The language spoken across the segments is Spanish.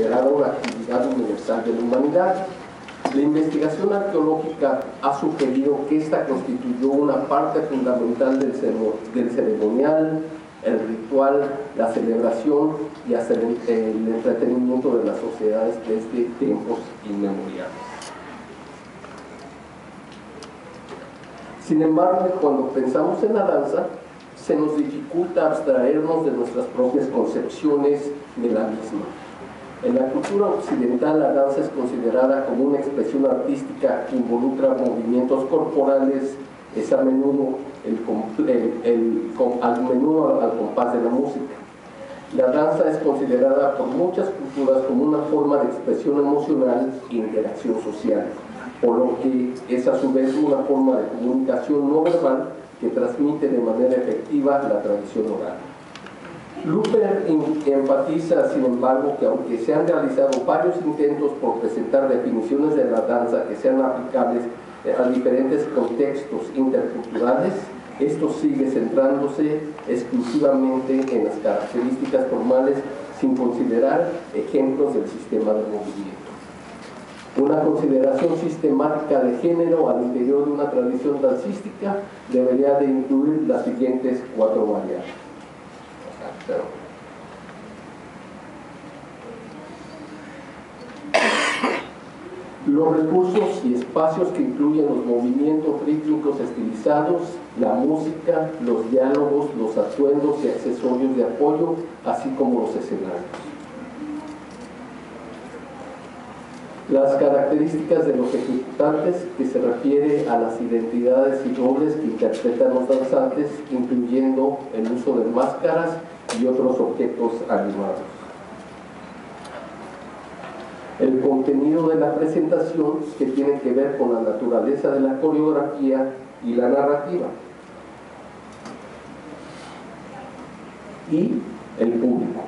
considerada una actividad universal de la humanidad. La investigación arqueológica ha sugerido que esta constituyó una parte fundamental del ceremonial, el ritual, la celebración y hasta el entretenimiento de las sociedades desde tiempos inmemoriales. Sin embargo, cuando pensamos en la danza, se nos dificulta abstraernos de nuestras propias concepciones de la misma. En la cultura occidental, la danza es considerada como una expresión artística que involucra movimientos corporales, es a menudo al compás de la música. La danza es considerada por muchas culturas como una forma de expresión emocional e interacción social, por lo que es a su vez una forma de comunicación no verbal que transmite de manera efectiva la tradición oral. Luper enfatiza, sin embargo, que aunque se han realizado varios intentos por presentar definiciones de la danza que sean aplicables a diferentes contextos interculturales, esto sigue centrándose exclusivamente en las características formales sin considerar ejemplos del sistema de movimiento. Una consideración sistemática de género al interior de una tradición dancística debería de incluir las siguientes 4 variables. Los recursos y espacios que incluyen los movimientos rítmicos estilizados, la música, los diálogos, los atuendos y accesorios de apoyo, así como los escenarios. Las características de los ejecutantes, que se refiere a las identidades y roles que interpretan los danzantes, incluyendo el uso de máscaras y otros objetos animados. El contenido de la presentación, que tiene que ver con la naturaleza de la coreografía y la narrativa. Y el público,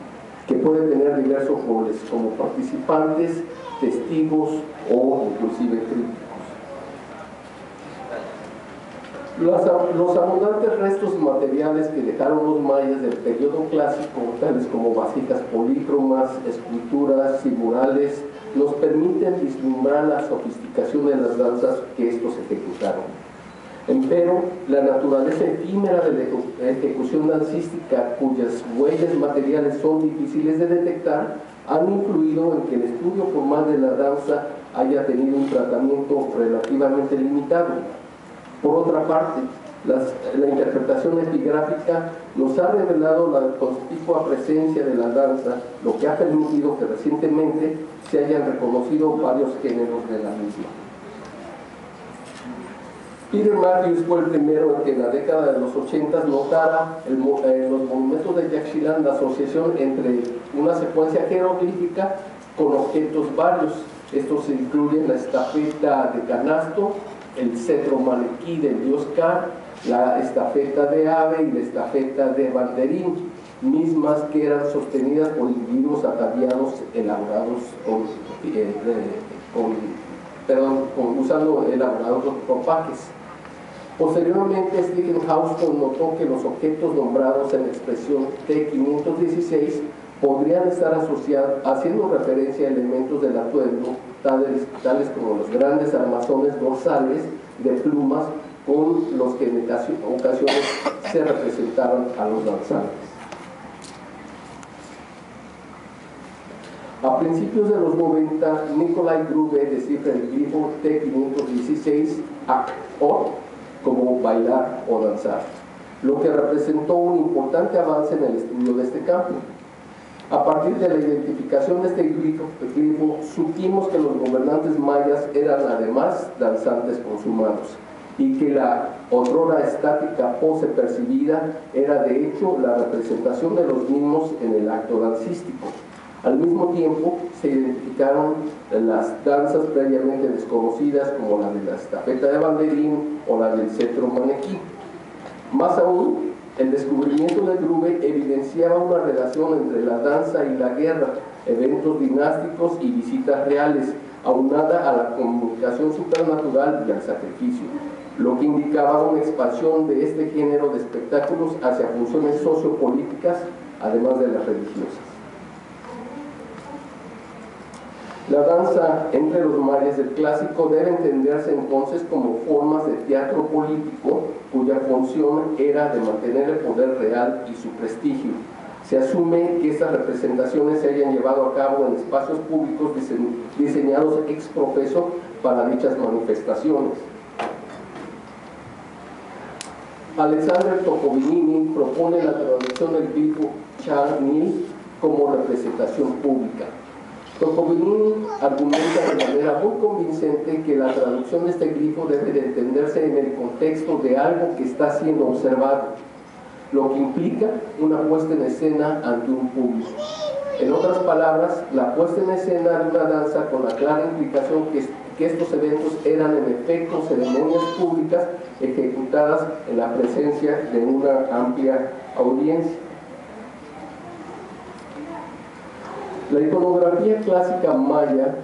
que puede tener diversos roles, como participantes, testigos o inclusive críticos. Los abundantes restos materiales que dejaron los mayas del periodo clásico, tales como vasijas polícromas, esculturas y murales, nos permiten vislumbrar la sofisticación de las danzas que estos ejecutaron. Empero, la naturaleza efímera de la ejecución dancística, cuyas huellas materiales son difíciles de detectar, han influido en que el estudio formal de la danza haya tenido un tratamiento relativamente limitado. Por otra parte, la interpretación epigráfica nos ha revelado la conspicua presencia de la danza, lo que ha permitido que recientemente se hayan reconocido varios géneros de la misma. Peter Matthews fue el primero en que en la década de los 80 notara en los monumentos de Yaxchilán la asociación entre una secuencia jeroglífica con objetos varios. Estos incluyen la estafeta de canasto, el cetro maniquí del dios Ka, la estafeta de ave y la estafeta de banderín, mismas que eran sostenidas por individuos ataviados elaborados usando elaborados ropajes. Posteriormente, Stephen Houston notó que los objetos nombrados en la expresión T516 podrían estar asociados, haciendo referencia a elementos del atuendo, tales como los grandes armazones dorsales de plumas con los que en ocasiones se representaban a los danzantes. A principios de los 90, Nikolai Grube descifra el grifo T516 o como bailar o danzar, lo que representó un importante avance en el estudio de este campo. A partir de la identificación de este grifo, supimos que los gobernantes mayas eran además danzantes consumados y que la otrora estática pose percibida era de hecho la representación de los mismos en el acto dancístico. Al mismo tiempo se identificaron las danzas previamente desconocidas como la de la estafeta de banderín o la del cetro maniquí. Más aún, el descubrimiento de Grube evidenciaba una relación entre la danza y la guerra, eventos dinásticos y visitas reales, aunada a la comunicación supernatural y al sacrificio, lo que indicaba una expansión de este género de espectáculos hacia funciones sociopolíticas, además de las religiosas. La danza entre los mayas del clásico debe entenderse entonces como formas de teatro político cuya función era de mantener el poder real y su prestigio. Se asume que estas representaciones se hayan llevado a cabo en espacios públicos diseñados ex profeso para dichas manifestaciones. Alexander Tocovinini propone la traducción del grifo Charnil como representación pública. Tocovinini argumenta de manera muy convincente que la traducción de este grifo debe de entenderse en el contexto de algo que está siendo observado, lo que implica una puesta en escena ante un público. En otras palabras, la puesta en escena de una danza con la clara implicación que estos eventos eran en efecto ceremonias públicas ejecutadas en la presencia de una amplia audiencia. En la iconografía clásica maya,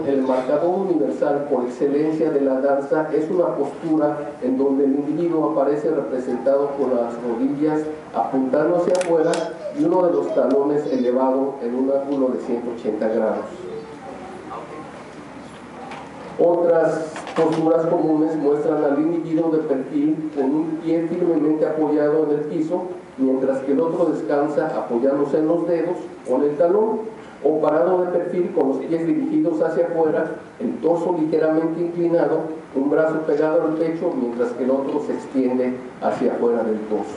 el marcador universal por excelencia de la danza es una postura en donde el individuo aparece representado con las rodillas apuntando hacia afuera y uno de los talones elevado en un ángulo de 180 grados. Otras posturas comunes muestran al individuo de perfil con un pie firmemente apoyado en el piso, mientras que el otro descansa apoyándose en los dedos o en el talón, o parado de perfil con los pies dirigidos hacia afuera, el torso ligeramente inclinado, un brazo pegado al pecho, mientras que el otro se extiende hacia afuera del torso.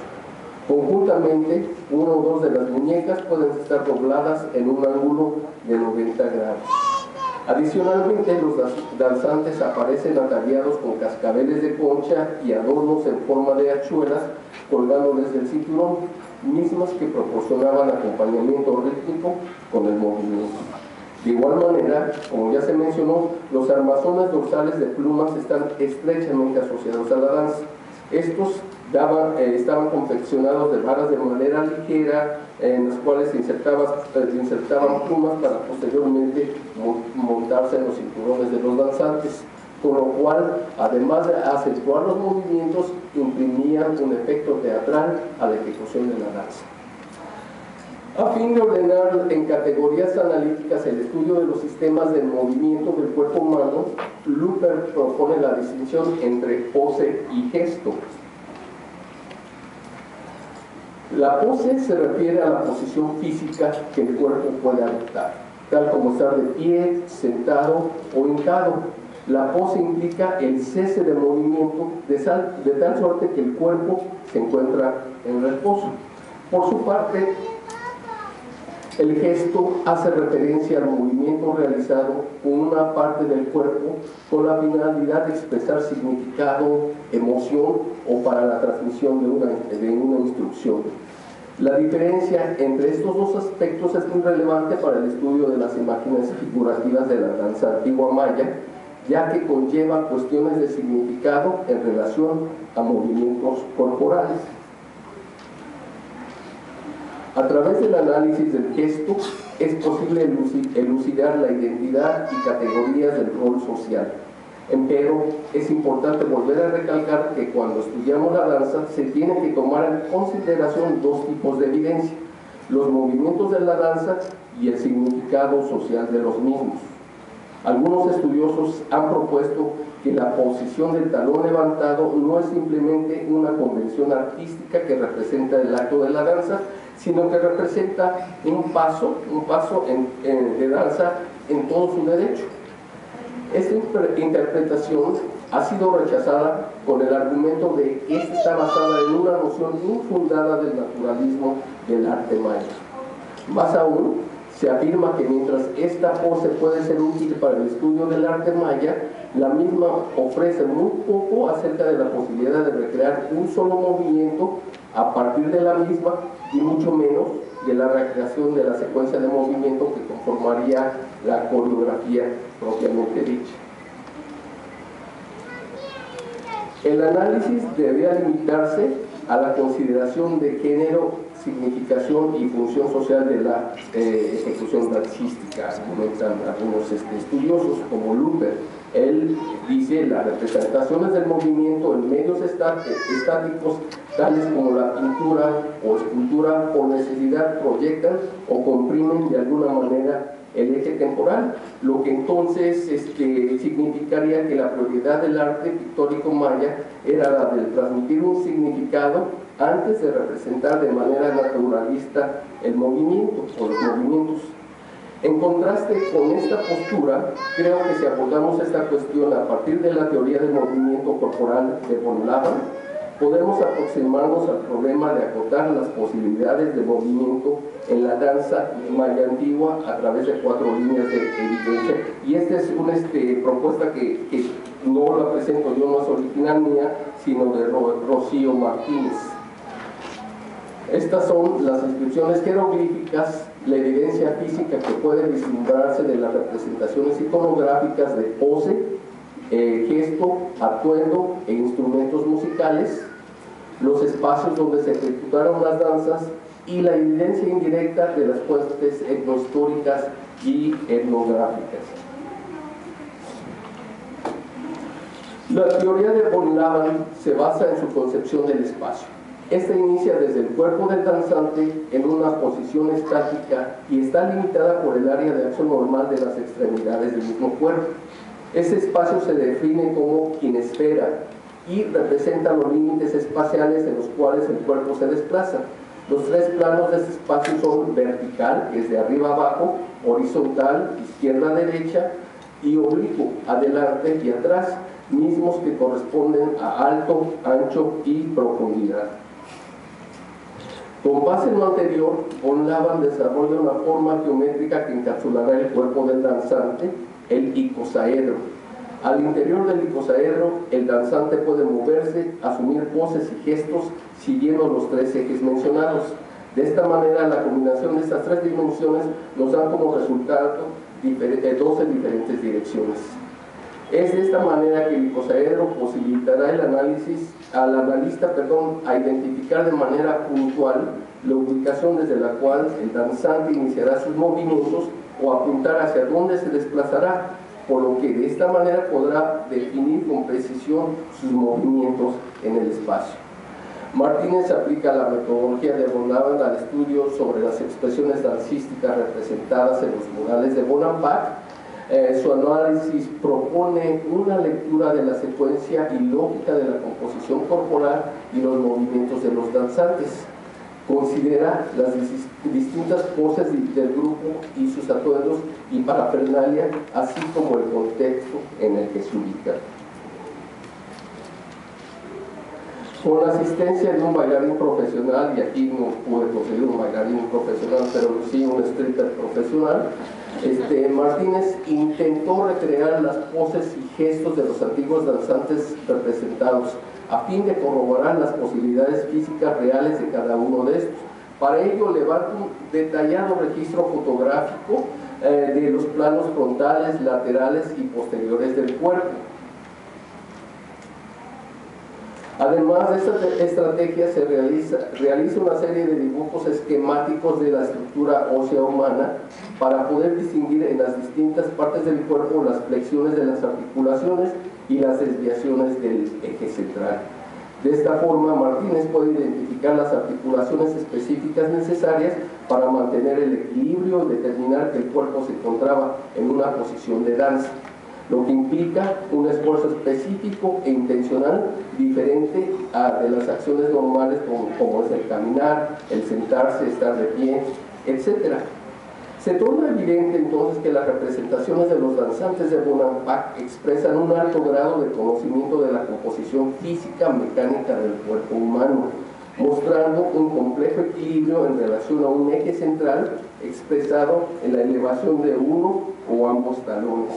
Conjuntamente, uno o dos de las muñecas pueden estar dobladas en un ángulo de 90 grados. Adicionalmente, los danzantes aparecen ataviados con cascabeles de concha y adornos en forma de hachuelas colgándoles del cinturón, mismas que proporcionaban acompañamiento rítmico con el movimiento. De igual manera, como ya se mencionó, los armazones dorsales de plumas están estrechamente asociados a la danza. Estos estaban confeccionados de varas de madera ligera en las cuales se insertaban plumas para posteriormente montarse en los cinturones de los danzantes, con lo cual, además de acentuar los movimientos, imprimían un efecto teatral a la ejecución de la danza. A fin de ordenar en categorías analíticas el estudio de los sistemas de movimiento del cuerpo humano, Luper propone la distinción entre pose y gesto. La pose se refiere a la posición física que el cuerpo puede adoptar, tal como estar de pie, sentado o hincado. La pose implica el cese de movimiento de tal suerte que el cuerpo se encuentra en reposo. Por su parte, el gesto hace referencia al movimiento realizado con una parte del cuerpo con la finalidad de expresar significado, emoción o para la transmisión de una instrucción. La diferencia entre estos dos aspectos es muy relevante para el estudio de las imágenes figurativas de la danza antigua maya, ya que conlleva cuestiones de significado en relación a movimientos corporales. A través del análisis del gesto es posible elucidar la identidad y categorías del rol social. Empero, es importante volver a recalcar que cuando estudiamos la danza se tiene que tomar en consideración dos tipos de evidencia: los movimientos de la danza y el significado social de los mismos. Algunos estudiosos han propuesto que la posición del talón levantado no es simplemente una convención artística que representa el acto de la danza, sino que representa un paso de danza en todo su derecho. Esta interpretación ha sido rechazada con el argumento de que esta está basada en una noción infundada del naturalismo del arte maya. Más aún, se afirma que mientras esta pose puede ser útil para el estudio del arte maya, la misma ofrece muy poco acerca de la posibilidad de recrear un solo movimiento a partir de la misma, y mucho menos de la recreación de la secuencia de movimiento que conformaría la coreografía propiamente dicha. El análisis debería limitarse a la consideración de género, significación y función social de la ejecución dancística, argumentan algunos estudiosos como Luper. Él dice: las representaciones del movimiento en medios estáticos tales como la pintura o escultura, por necesidad proyectan o comprimen de alguna manera el eje temporal, lo que entonces significaría que la prioridad del arte pictórico maya era la de transmitir un significado antes de representar de manera naturalista el movimiento o los movimientos. En contraste con esta postura, creo que si abordamos esta cuestión a partir de la teoría del movimiento corporal de von Laban, podemos aproximarnos al problema de acotar las posibilidades de movimiento en la danza maya antigua a través de 4 líneas de evidencia. Y esta es una propuesta que no la presento yo, no es original mía, sino de Rocío Martínez. Estas son las inscripciones jeroglíficas, la evidencia física que puede vislumbrarse de las representaciones iconográficas de pose, gesto, atuendo e instrumentos musicales, los espacios donde se ejecutaron las danzas y la evidencia indirecta de las fuentes etnohistóricas y etnográficas. La teoría de von Laban se basa en su concepción del espacio. Esta inicia desde el cuerpo del danzante en una posición estática y está limitada por el área de acción normal de las extremidades del mismo cuerpo. Ese espacio se define como quinesfera y representa los límites espaciales en los cuales el cuerpo se desplaza. Los 3 planos de este espacio son vertical, que es de arriba a abajo, horizontal, izquierda a derecha, y oblicuo, adelante y atrás, mismos que corresponden a alto, ancho y profundidad. Con base en lo anterior, von Laban desarrolla una forma geométrica que encapsulará el cuerpo del danzante, el icosaedro. Al interior del icosaedro, el danzante puede moverse, asumir poses y gestos siguiendo los 3 ejes mencionados. De esta manera, la combinación de estas 3 dimensiones nos da como resultado 12 diferentes direcciones. Es de esta manera que el icosaedro posibilitará al analista a identificar de manera puntual la ubicación desde la cual el danzante iniciará sus movimientos o apuntar hacia dónde se desplazará, por lo que de esta manera podrá definir con precisión sus movimientos en el espacio. Martínez aplica la metodología de von Laban al estudio sobre las expresiones dancísticas representadas en los murales de Bonampak. Su análisis propone una lectura de la secuencia y lógica de la composición corporal y los movimientos de los danzantes. Considera las distintas poses del grupo y sus atuendos y parafernalia, así como el contexto en el que se ubica. Con la asistencia de un bailarín profesional, y aquí no pude conseguir un bailarín profesional, pero sí un stripper profesional, Martínez intentó recrear las poses y gestos de los antiguos danzantes representados, a fin de corroborar las posibilidades físicas reales de cada uno de estos. Para ello levanta un detallado registro fotográfico de los planos frontales, laterales y posteriores del cuerpo. Además de esta estrategia, se realiza una serie de dibujos esquemáticos de la estructura ósea humana para poder distinguir en las distintas partes del cuerpo las flexiones de las articulaciones y las desviaciones del eje central. De esta forma, Martínez puede identificar las articulaciones específicas necesarias para mantener el equilibrio y determinar que el cuerpo se encontraba en una posición de danza, lo que implica un esfuerzo específico e intencional diferente a de las acciones normales como es el caminar, el sentarse, estar de pie, etc. Se torna evidente entonces que las representaciones de los danzantes de Bonampak expresan un alto grado de conocimiento de la composición física mecánica del cuerpo humano, mostrando un complejo equilibrio en relación a un eje central expresado en la elevación de uno o ambos talones,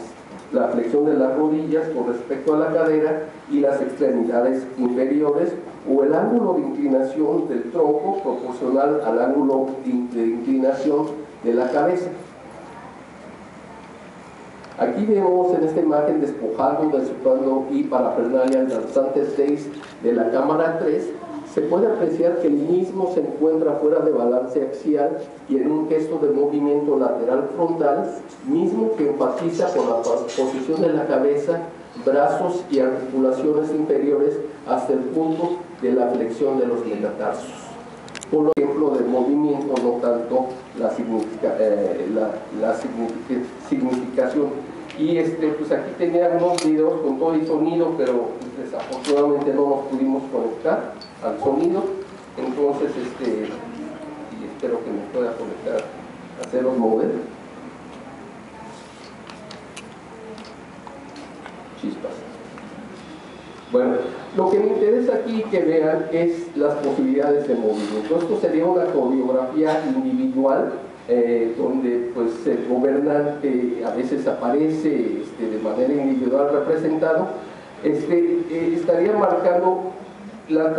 la flexión de las rodillas con respecto a la cadera y las extremidades inferiores, o el ángulo de inclinación del tronco proporcional al ángulo de inclinación de la cabeza. Aquí vemos en esta imagen despojado de su plano y parafernalia el danzante 6 de la cámara 3. Se puede apreciar que el mismo se encuentra fuera de balance axial y en un gesto de movimiento lateral frontal, mismo que enfatiza con la posición de la cabeza, brazos y articulaciones inferiores hasta el punto de la flexión de los metatarsos. Por ejemplo, del movimiento, no tanto la significación. Y pues aquí tenía unos videos con todo y sonido, pero desafortunadamente no nos pudimos conectar al sonido. Entonces, y espero que me pueda conectar a hacer los modelos. Chispas. Bueno, lo que me interesa aquí que vean es las posibilidades de movimiento. Esto sería una coreografía individual, donde pues el gobernante a veces aparece de manera individual representado, estaría marcando las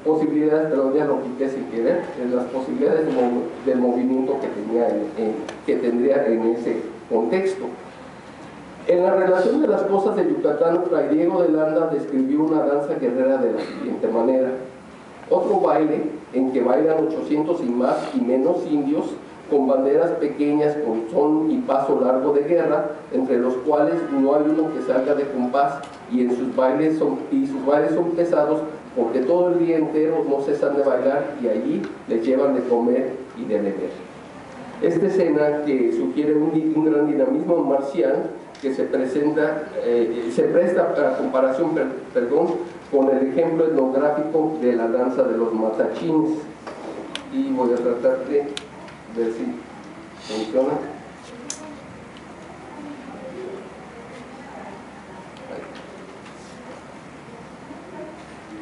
posibilidades, perdón, ya lo quité sin querer, las posibilidades del movimiento que tendría en ese contexto. En la relación de las cosas de Yucatán, Fray Diego de Landa describió una danza guerrera de la siguiente manera: otro baile en que bailan 800 y más y menos indios con banderas pequeñas con son y paso largo de guerra, entre los cuales no hay uno que salga de compás, y sus bailes son pesados porque todo el día entero no cesan de bailar y allí les llevan de comer y de beber. Esta escena, que sugiere un gran dinamismo marcial, que se presta a comparación con el ejemplo etnográfico de la danza de los matachines. Y voy a tratar de ver si funciona.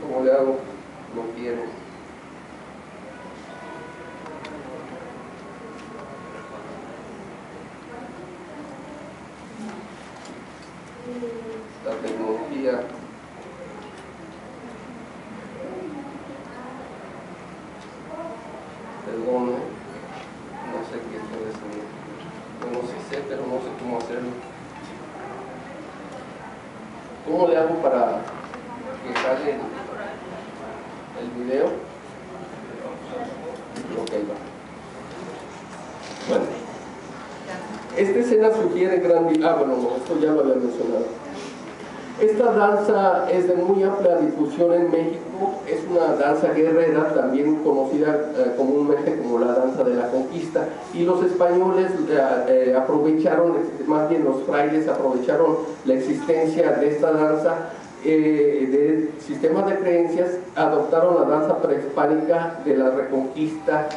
¿Cómo le hago? No quiero. La tecnología perdón, no sé qué puede ser. Bueno, sí sé, pero no sé cómo hacerlo. ¿Cómo le hago para que salga el video? Ok, va. Bueno, esta escena sugiere gran... bueno, esto ya lo había mencionado. Esta danza es de muy amplia difusión en México, es una danza guerrera, también conocida comúnmente como la danza de la conquista, y los españoles aprovecharon, más bien los frailes aprovecharon la existencia de esta danza de sistemas de creencias, adoptaron la danza prehispánica de la reconquista,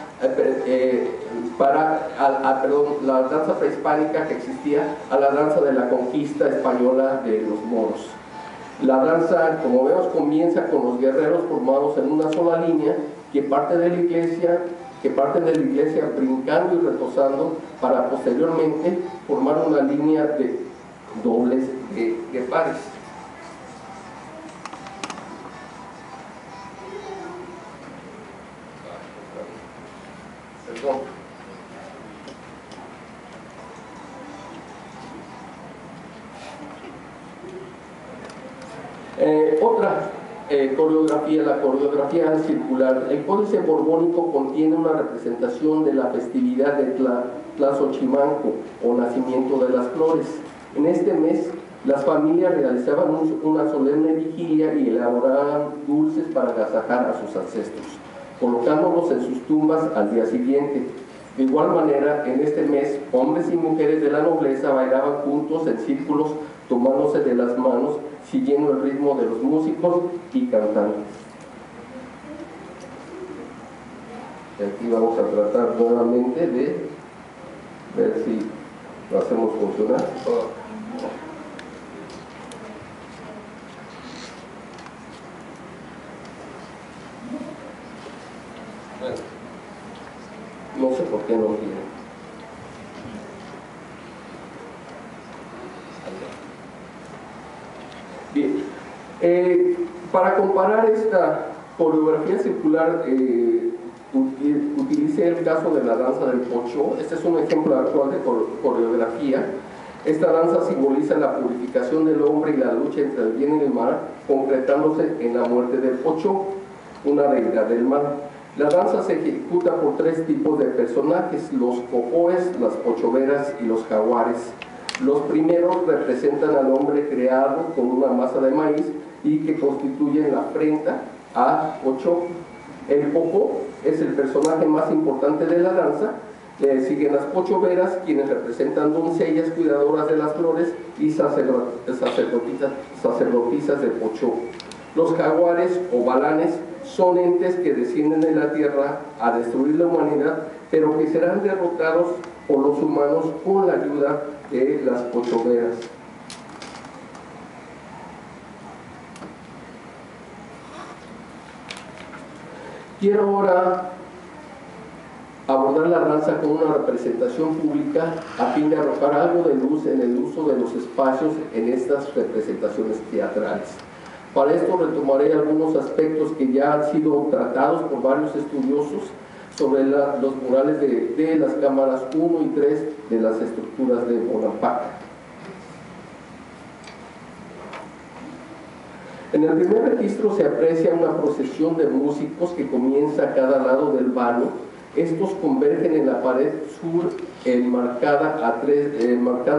la danza prehispánica que existía a la danza de la conquista española de los moros. La danza, como vemos, comienza con los guerreros formados en una sola línea que parten de la iglesia brincando y retozando para posteriormente formar una línea de dobles de pares. Perdón. Otra coreografía, la coreografía circular. El Códice Borbónico contiene una representación de la festividad de Tlazochimanco, o nacimiento de las flores. En este mes, las familias realizaban una solemne vigilia y elaboraban dulces para agasajar a sus ancestros, colocándolos en sus tumbas al día siguiente. De igual manera, en este mes, hombres y mujeres de la nobleza bailaban juntos en círculos, tomándose de las manos, siguiendo el ritmo de los músicos y cantando. Y aquí vamos a tratar nuevamente de ver si lo hacemos funcionar. Bueno, no sé por qué no quiere. Bien, para comparar esta coreografía circular, utilicé el caso de la danza del Pochó. Este es un ejemplo actual de coreografía. Esta danza simboliza la purificación del hombre y la lucha entre el bien y el mal, concretándose en la muerte del Pochó, una deidad del mal. La danza se ejecuta por tres tipos de personajes: los cocoes, las pochoveras y los jaguares. Los primeros representan al hombre creado con una masa de maíz y que constituyen la afrenta a 8. El Pocó es el personaje más importante de la danza. Le siguen las pochoveras, quienes representan doncellas cuidadoras de las flores y sacerdotisas de Pochó. Los jaguares o balanes son entes que descienden de la tierra a destruir la humanidad, pero que serán derrotados por los humanos con la ayuda de las pochoveras. Quiero ahora abordar la danza con una representación pública a fin de arrojar algo de luz en el uso de los espacios en estas representaciones teatrales. Para esto retomaré algunos aspectos que ya han sido tratados por varios estudiosos sobre los murales de las cámaras 1 y 3 de las estructuras de Bonampak. En el primer registro se aprecia una procesión de músicos que comienza a cada lado del vano. Estos convergen en la pared sur marcando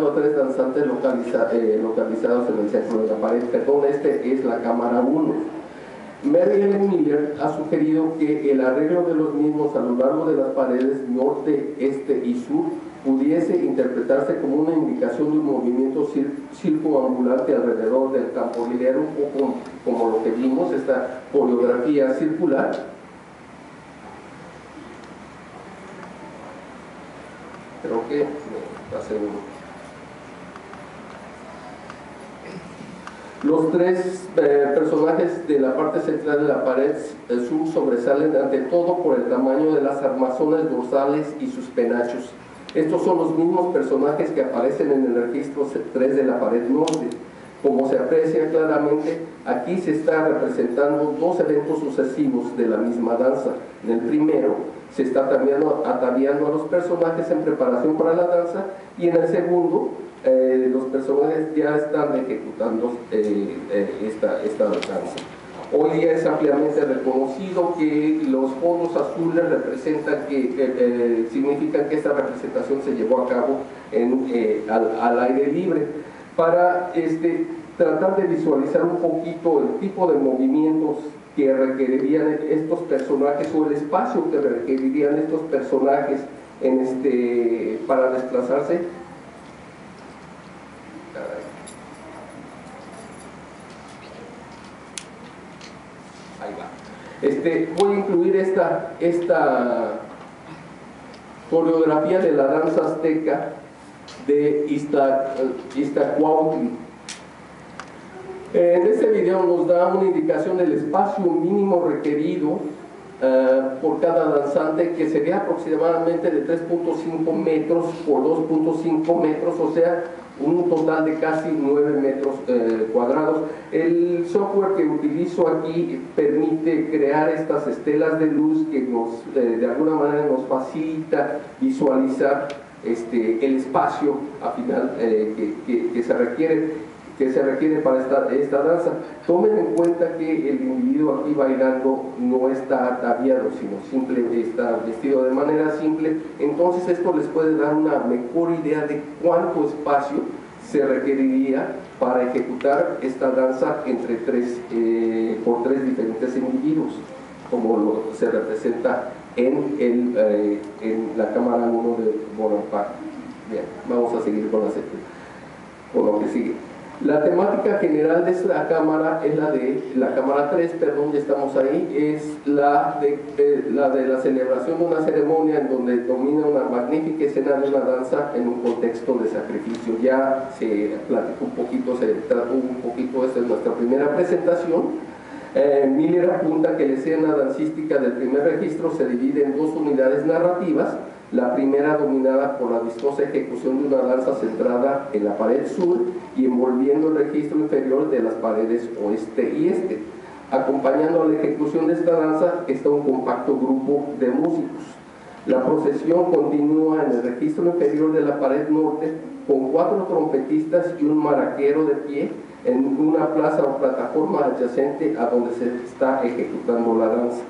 a tres danzantes localizados en el centro de la pared. Perdón, este es la cámara 1. Mary Ellen Miller ha sugerido que el arreglo de los mismos a lo largo de las paredes norte, este y sur pudiese interpretarse como una indicación de un movimiento circunambulante alrededor del campo lineal, un poco como lo que vimos, esta coreografía circular. Creo que hace uno. Los tres personajes de la parte central de la pared sur sobresalen ante todo por el tamaño de las armazones dorsales y sus penachos. Estos son los mismos personajes que aparecen en el registro 3 de la pared norte. Como se aprecia claramente, aquí se está representando dos eventos sucesivos de la misma danza. En el primero se está ataviando a los personajes en preparación para la danza, y en el segundo los personajes ya están ejecutando esta danza. Hoy día es ampliamente reconocido que los fondos azules significan que esta representación se llevó a cabo al aire libre, para tratar de visualizar un poquito el tipo de movimientos que requerirían estos personajes, o el espacio que requerirían estos personajes para desplazarse. Ahí va. Voy a incluir esta coreografía de la danza azteca de Iztacuautli. En este video nos da una indicación del espacio mínimo requerido por cada danzante, que sería aproximadamente de 3.5 metros por 2.5 metros, o sea, un total de casi 9 metros cuadrados. El software que utilizo aquí permite crear estas estelas de luz que de alguna manera nos facilita visualizar el espacio al final que se requiere para esta danza. Tomen en cuenta que el individuo aquí bailando no está ataviado, sino simplemente está vestido de manera simple. Entonces esto les puede dar una mejor idea de cuánto espacio se requeriría para ejecutar esta danza por tres diferentes individuos, como se representa en la cámara 1 de Bonampak. Bien, vamos a seguir con lo que sigue. La temática general de esta cámara es la cámara 3, perdón, ya estamos ahí, es la de la celebración de una ceremonia en donde domina una magnífica escena de una danza en un contexto de sacrificio. Ya se platicó un poquito, se trató un poquito, esta es nuestra primera presentación. Miller apunta que la escena dancística del primer registro se divide en dos unidades narrativas. La primera dominada por la vistosa ejecución de una danza centrada en la pared sur y envolviendo el registro inferior de las paredes oeste y este. Acompañando a la ejecución de esta danza está un compacto grupo de músicos. La procesión continúa en el registro inferior de la pared norte con 4 trompetistas y un maraquero de pie en una plaza o plataforma adyacente a donde se está ejecutando la danza.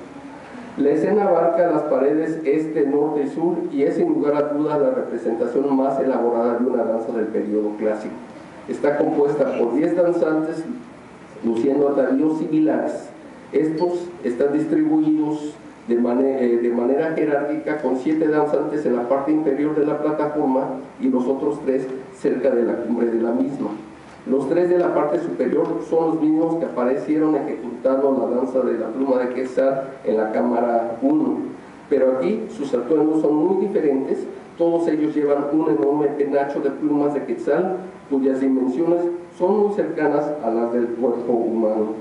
La escena abarca las paredes este, norte y sur, y es sin lugar a dudas la representación más elaborada de una danza del periodo clásico. Está compuesta por 10 danzantes luciendo atavíos similares. Estos están distribuidos de manera jerárquica con 7 danzantes en la parte inferior de la plataforma y los otros 3 cerca de la cumbre de la misma. Los 3 de la parte superior son los mismos que aparecieron ejecutando la danza de la pluma de Quetzal en la cámara 1, pero aquí sus atuendos son muy diferentes. Todos ellos llevan un enorme penacho de plumas de Quetzal cuyas dimensiones son muy cercanas a las del cuerpo humano.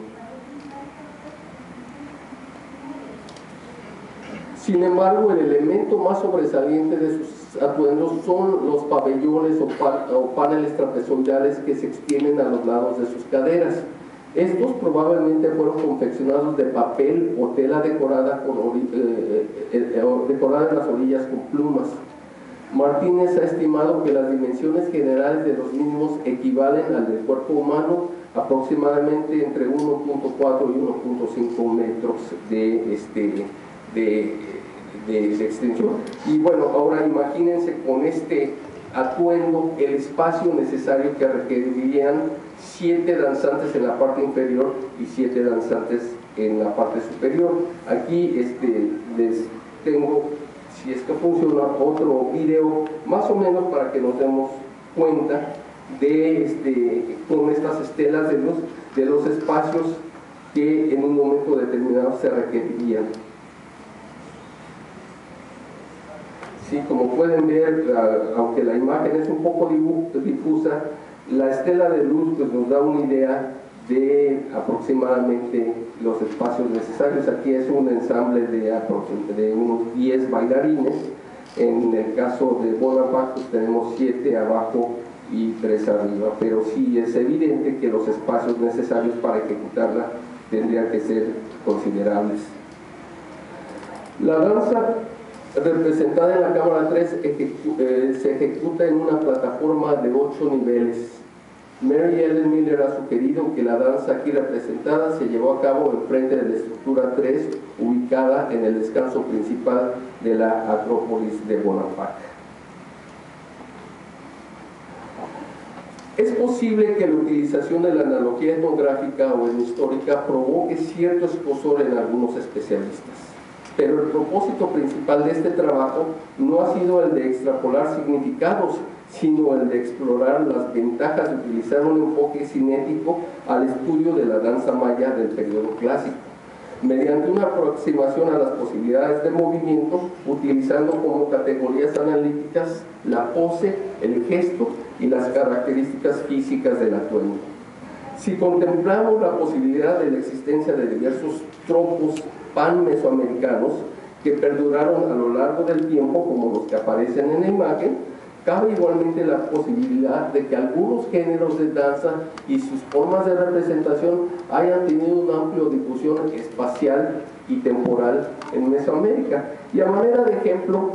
Sin embargo, el elemento más sobresaliente de sus atuendos son los pabellones o paneles trapezoidales que se extienden a los lados de sus caderas. Estos probablemente fueron confeccionados de papel o tela decorada en las orillas con plumas. Martínez ha estimado que las dimensiones generales de los mismos equivalen al del cuerpo humano, aproximadamente entre 1.4 y 1.5 metros de extensión. Y bueno, ahora imagínense con este atuendo el espacio necesario que requerirían 7 danzantes en la parte inferior y 7 danzantes en la parte superior. Aquí les tengo, si es que funciona, otro video más o menos para que nos demos cuenta de con estas estelas de luz de los espacios que en un momento determinado se requerirían. Sí, como pueden ver, aunque la imagen es un poco difusa, la estela de luz pues, nos da una idea de aproximadamente los espacios necesarios. Aquí es un ensamble de unos 10 bailarines. En el caso de Bonaparte pues, tenemos 7 abajo y 3 arriba, pero sí es evidente que los espacios necesarios para ejecutarla tendrían que ser considerables. La danza representada en la cámara 3 se ejecuta en una plataforma de 8 niveles. Mary Ellen Miller ha sugerido que la danza aquí representada se llevó a cabo enfrente de la estructura 3, ubicada en el descanso principal de la Acrópolis de Bonaparte. Es posible que la utilización de la analogía etnográfica o etnohistórica provoque cierto escozor en algunos especialistas, pero el propósito principal de este trabajo no ha sido el de extrapolar significados, sino el de explorar las ventajas de utilizar un enfoque cinético al estudio de la danza maya del periodo clásico, mediante una aproximación a las posibilidades de movimiento, utilizando como categorías analíticas la pose, el gesto y las características físicas del atuendo. Si contemplamos la posibilidad de la existencia de diversos tropos pan-mesoamericanos que perduraron a lo largo del tiempo, como los que aparecen en la imagen, cabe igualmente la posibilidad de que algunos géneros de danza y sus formas de representación hayan tenido una amplia difusión espacial y temporal en Mesoamérica. Y a manera de ejemplo,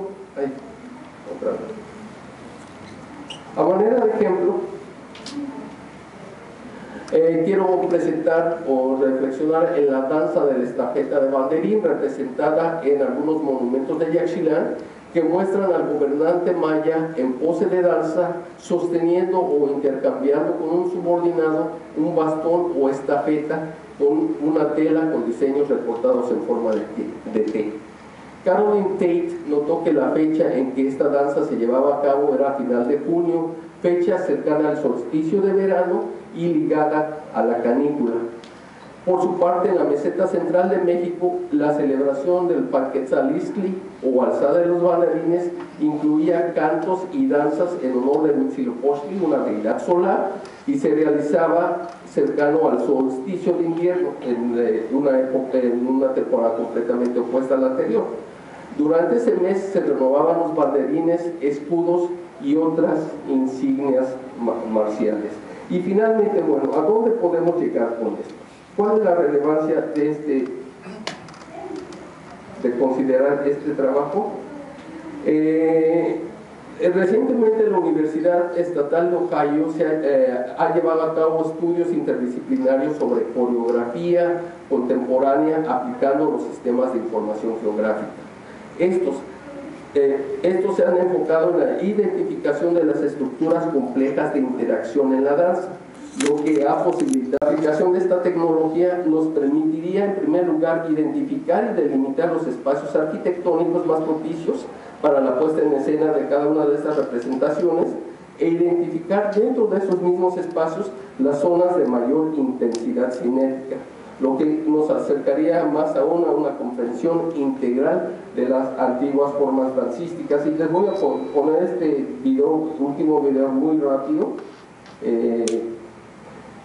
quiero presentar o reflexionar en la danza de la estafeta de banderín, representada en algunos monumentos de Yaxchilán, que muestran al gobernante maya en pose de danza, sosteniendo o intercambiando con un subordinado un bastón o estafeta con una tela con diseños recortados en forma de T. Caroline Tate notó que la fecha en que esta danza se llevaba a cabo era a final de junio, fecha cercana al solsticio de verano y ligada a la canícula. Por su parte, en la meseta central de México, la celebración del Paquetzalistli o alzada de los bailarines incluía cantos y danzas en honor de Huitzilopochtli, una deidad solar, y se realizaba cercano al solsticio de invierno, en una temporada completamente opuesta a la anterior. Durante ese mes se renovaban los banderines, escudos y otras insignias marciales. Y finalmente, bueno, ¿a dónde podemos llegar con esto? ¿Cuál es la relevancia de considerar este trabajo? Recientemente la Universidad Estatal de Ohio ha llevado a cabo estudios interdisciplinarios sobre coreografía contemporánea aplicando los sistemas de información geográfica. Estos se han enfocado en la identificación de las estructuras complejas de interacción en la danza. lo que ha posibilitado la aplicación de esta tecnología nos permitiría en primer lugar identificar y delimitar los espacios arquitectónicos más propicios para la puesta en escena de cada una de estas representaciones e identificar dentro de esos mismos espacios las zonas de mayor intensidad cinética, lo que nos acercaría más aún a una comprensión integral de las antiguas formas dancísticas. Y les voy a poner este último video muy rápido.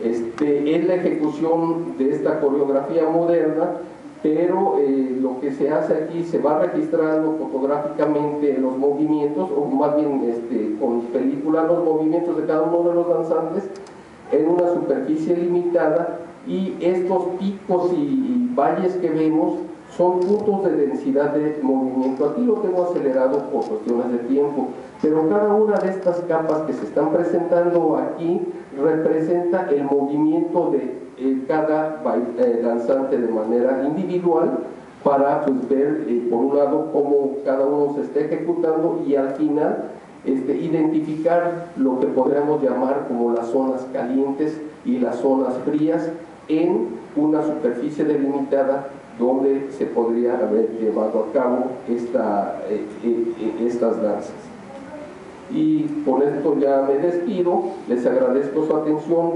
Es la ejecución de esta coreografía moderna, pero lo que se hace aquí, se va registrando fotográficamente los movimientos, o más bien con película los movimientos de cada uno de los danzantes en una superficie limitada, y estos picos y valles que vemos son puntos de densidad de movimiento. Aquí lo tengo acelerado por cuestiones de tiempo, pero cada una de estas capas que se están presentando aquí representa el movimiento de cada danzante de manera individual, para pues, ver por un lado cómo cada uno se está ejecutando, y al final identificar lo que podríamos llamar como las zonas calientes y las zonas frías en una superficie delimitada donde se podría haber llevado a cabo estas danzas. Y con esto ya me despido, les agradezco su atención.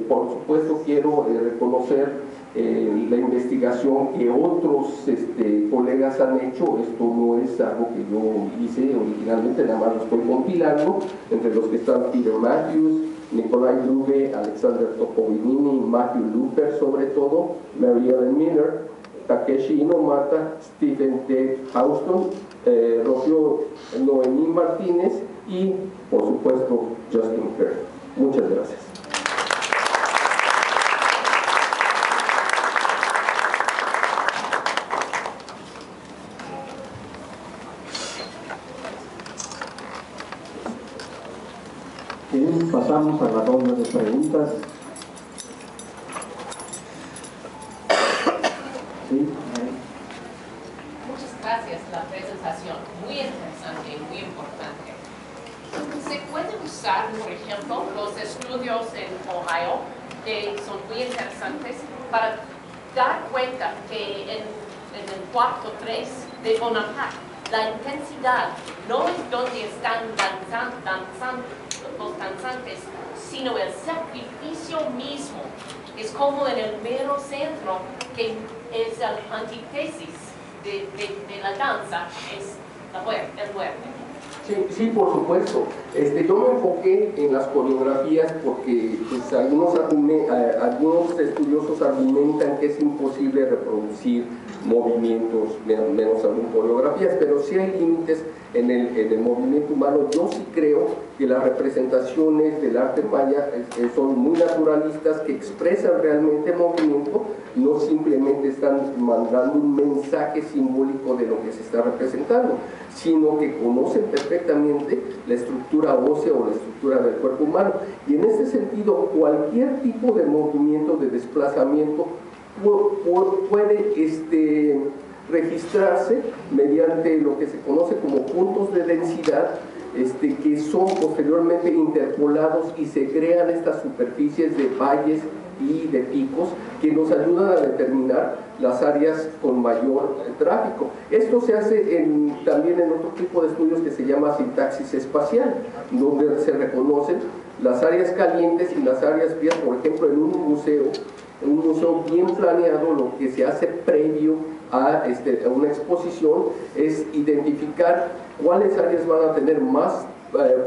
Por supuesto quiero reconocer la investigación que otros colegas han hecho. Esto no es algo que yo hice originalmente, nada más lo estoy compilando, entre los que están Peter Matthews, Nikolai Grube, Alexander Topovinini, Matthew Luper, sobre todo, Mary Ellen Miller, Takeshi Inomata, Stephen T. Houston, Rocío Noemí Martínez y, por supuesto, Justin Kerr. Muchas gracias. Bien, pasamos a la ronda de preguntas. Sí. Muchas gracias, la presentación, muy interesante y muy importante. ¿Se puede usar, por ejemplo, los estudios en Ohio, que son muy interesantes, para dar cuenta que en el cuarto 3 de Bonaparte, la intensidad no es donde están los danzantes, sino el sacrificio mismo? Es como en el mero centro, que es la antítesis de la danza, es el muerte. Sí, por supuesto. Yo me enfoqué en las coreografías porque pues, algunos estudiosos argumentan que es imposible reproducir movimientos, menos aún coreografías, pero sí hay límites en el movimiento humano. Yo sí creo que las representaciones del arte maya son muy naturalistas, que expresan realmente movimiento, no simplemente están mandando un mensaje simbólico de lo que se está representando, sino que conocen perfectamente la estructura ósea o la estructura del cuerpo humano. Y en ese sentido, cualquier tipo de movimiento, de desplazamiento, puede registrarse mediante lo que se conoce como puntos de densidad, que son posteriormente interpolados, y se crean estas superficies de valles y de picos que nos ayudan a determinar las áreas con mayor tráfico. Esto se hace también en otro tipo de estudios que se llama sintaxis espacial, donde se reconocen las áreas calientes y las áreas frías. Por ejemplo, en un museo bien planeado, lo que se hace previo a una exposición es identificar cuáles áreas van a tener más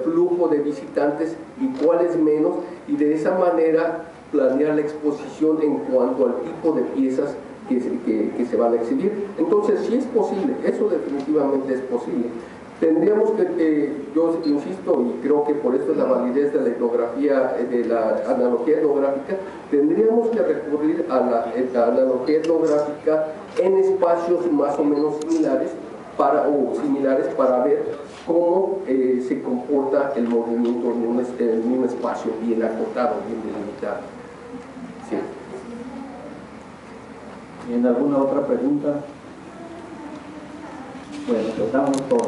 flujo de visitantes y cuáles menos, y de esa manera planear la exposición en cuanto al tipo de piezas que se van a exhibir. Entonces sí es posible, eso definitivamente es posible. Tendríamos yo insisto, y creo que por esto es la validez de la etnografía, de la analogía etnográfica, tendríamos que recurrir a la analogía etnográfica en espacios más o menos similares para ver cómo se comporta el movimiento en un espacio bien acotado, bien delimitado. Sí. ¿Y en alguna otra pregunta? Bueno, pues damos por